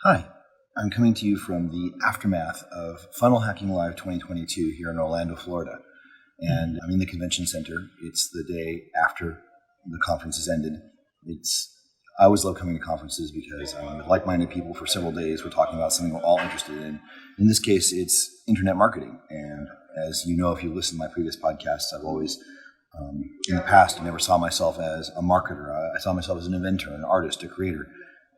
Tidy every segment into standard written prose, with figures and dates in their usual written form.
Hi, I'm coming to you from the aftermath of Funnel Hacking Live 2022 here in Orlando, Florida. And I'm in the convention center. It's the day after the conference has ended. I always love coming to conferences because I'm with like-minded people for several days. We're talking about something we're all interested in. In this case, it's internet marketing. And as you know, if you listen to my previous podcasts, I've always, in the past, I never saw myself as a marketer. I saw myself as an inventor, an artist, a creator.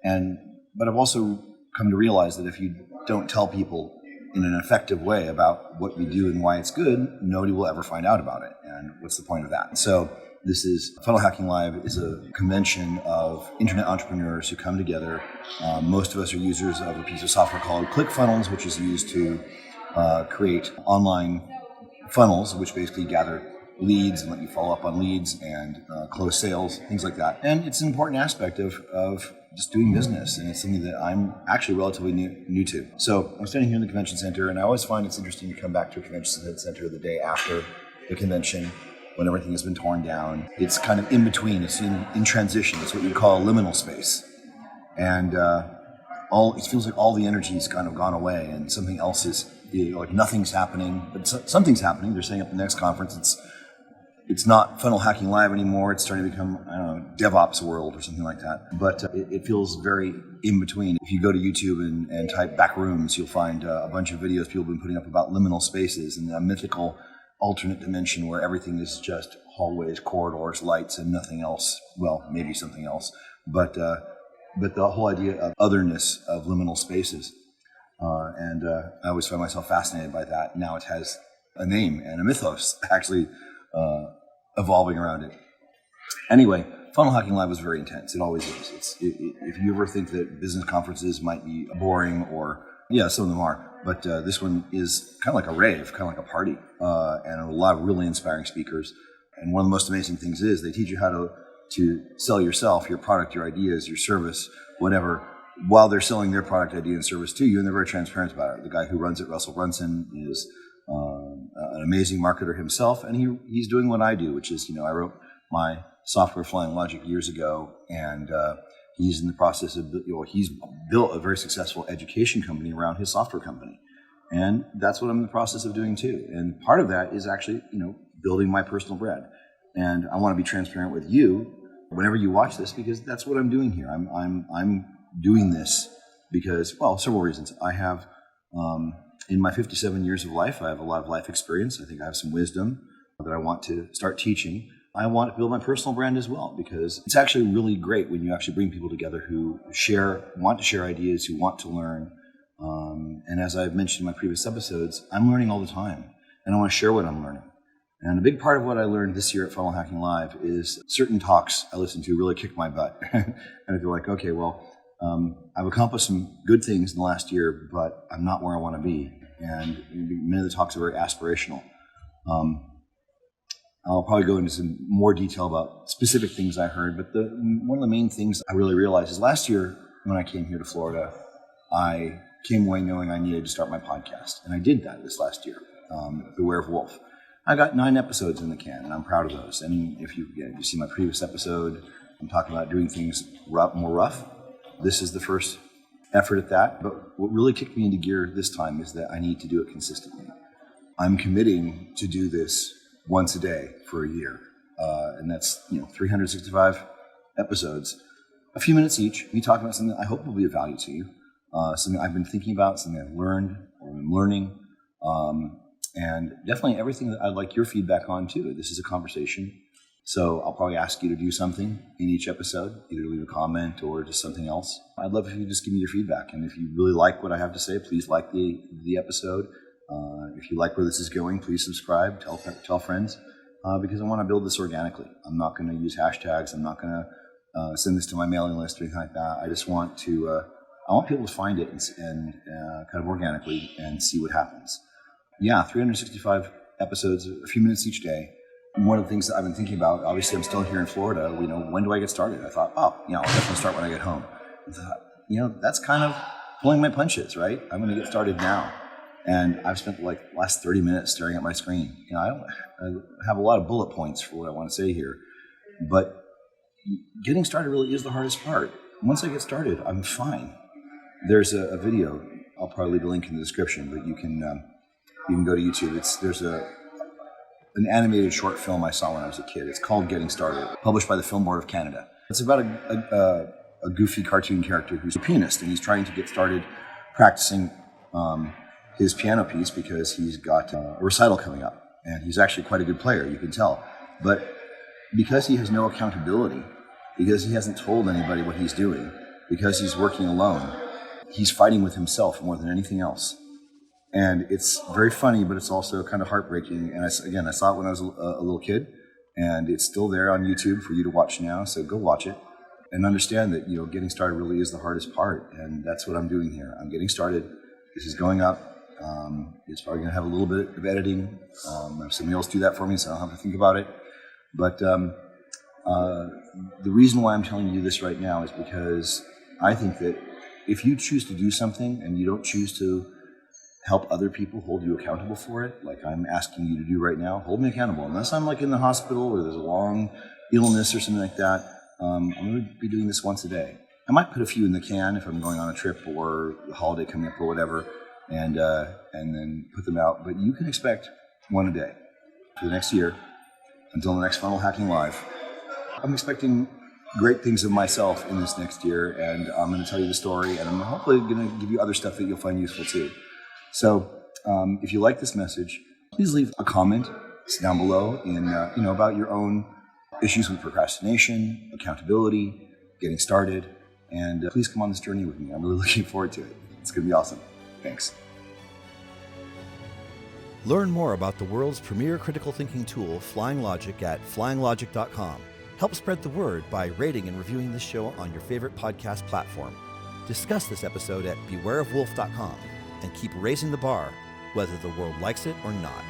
But I've also come to realize that if you don't tell people in an effective way about what you do and why it's good, nobody will ever find out about it. And what's the point of that? So this is Funnel Hacking Live is a convention of internet entrepreneurs who come together. Most of us are users of a piece of software called ClickFunnels, which is used to create online funnels, which basically gather leads and let you follow up on leads and close sales, things like that. And it's an important aspect of just doing business, and it's something that I'm actually relatively new to. So I'm standing here in the convention center, and I always find it's interesting to come back to a convention center the day after the convention when everything has been torn down. It's kind of in between. It's in transition. It's what you call a liminal space. And it feels like all the energy has kind of gone away, and something else is, like nothing's happening, but something's happening. They're setting up the next conference. It's not Funnel Hacking Live anymore. It's starting to become, DevOps world or something like that. But it feels very in between. If you go to YouTube and type back rooms, you'll find a bunch of videos people have been putting up about liminal spaces and a mythical alternate dimension where everything is just hallways, corridors, lights, and nothing else. Well, maybe something else. But the whole idea of otherness of liminal spaces. I always find myself fascinated by that. Now it has a name and a mythos, actually, evolving around it. Anyway, Funnel Hacking Live was very intense. It always is. If you ever think that business conferences might be boring, or some of them are, but this one is kind of like a rave, kind of like a party, and a lot of really inspiring speakers. And one of the most amazing things is they teach you how to sell yourself, your product, your ideas, your service, whatever, while they're selling their product, idea, and service to you, and they're very transparent about it. The guy who runs it, Russell Brunson, is an amazing marketer himself, and he's doing what I do, which is, I wrote my software Flying Logic years ago, and he's in the process of, he's built a very successful education company around his software company, and that's what I'm in the process of doing too. And part of that is actually, building my personal brand, and I want to be transparent with you whenever you watch this, because that's what I'm doing here. I'm doing this because, several reasons. I have. In my 57 years of life, I have a lot of life experience. I think I have some wisdom that I want to start teaching. I want to build my personal brand as well, because it's actually really great when you actually bring people together who want to share ideas, who want to learn. And as I've mentioned in my previous episodes, I'm learning all the time, and I want to share what I'm learning. And a big part of what I learned this year at Funnel Hacking Live is certain talks I listened to really kicked my butt. And I feel like, okay, I've accomplished some good things in the last year, but I'm not where I want to be. And many of the talks are very aspirational. I'll probably go into some more detail about specific things I heard, but one of the main things I really realized is last year when I came here to Florida, I came away knowing I needed to start my podcast. And I did that this last year, Beware of Wolf. I got 9 episodes in the can, and I'm proud of those. And if you see my previous episode, I'm talking about doing things more rough. This is the first effort at that, but what really kicked me into gear this time is that I need to do it consistently. I'm committing to do this once a day for a year, and that's 365 episodes, a few minutes each, me talking about something I hope will be of value to you, something I've been thinking about, something I've learned or I'm learning, and definitely everything that I'd like your feedback on too. This is a conversation. So I'll probably ask you to do something in each episode, either leave a comment or just something else. I'd love if you just give me your feedback. And if you really like what I have to say, please like the episode. If you like where this is going, please subscribe, tell friends, because I want to build this organically. I'm not going to use hashtags. I'm not going to send this to my mailing list or anything like that. I just want I want people to find it and kind of organically and see what happens. 365 episodes, a few minutes each day. One of the things that I've been thinking about, obviously I'm still here in Florida, when do I get started? I thought, I'll definitely start when I get home. I thought, that's kind of pulling my punches, right? I'm going to get started now. And I've spent the last 30 minutes staring at my screen. I have a lot of bullet points for what I want to say here, but getting started really is the hardest part. Once I get started, I'm fine. There's a video. I'll probably leave a link in the description, but you can go to YouTube. There's an animated short film I saw when I was a kid. It's called Getting Started, published by the Film Board of Canada. It's about a goofy cartoon character who's a pianist, and he's trying to get started practicing his piano piece because he's got a recital coming up. And he's actually quite a good player, you can tell. But because he has no accountability, because he hasn't told anybody what he's doing, because he's working alone, he's fighting with himself more than anything else. And it's very funny, but it's also kind of heartbreaking. And I saw it when I was a little kid, and it's still there on YouTube for you to watch now. So go watch it and understand that, getting started really is the hardest part. And that's what I'm doing here. I'm getting started. This is going up. It's probably going to have a little bit of editing. Somebody else do that for me, so I don't have to think about it. But the reason why I'm telling you this right now is because I think that if you choose to do something and you don't choose to help other people hold you accountable for it, like I'm asking you to do right now, hold me accountable. Unless I'm like in the hospital or there's a long illness or something like that, I'm going to be doing this once a day. I might put a few in the can if I'm going on a trip or a holiday coming up or whatever, and then put them out. But you can expect one a day for the next year until the next Funnel Hacking Live. I'm expecting great things of myself in this next year, and I'm going to tell you the story, and I'm hopefully going to give you other stuff that you'll find useful too. So if you like this message, please leave a comment down below in about your own issues with procrastination, accountability, getting started, and please come on this journey with me. I'm really looking forward to it. It's going to be awesome. Thanks. Learn more about the world's premier critical thinking tool, Flying Logic, at flyinglogic.com. Help spread the word by rating and reviewing this show on your favorite podcast platform. Discuss this episode at bewareofwolf.com and keep raising the bar, whether the world likes it or not.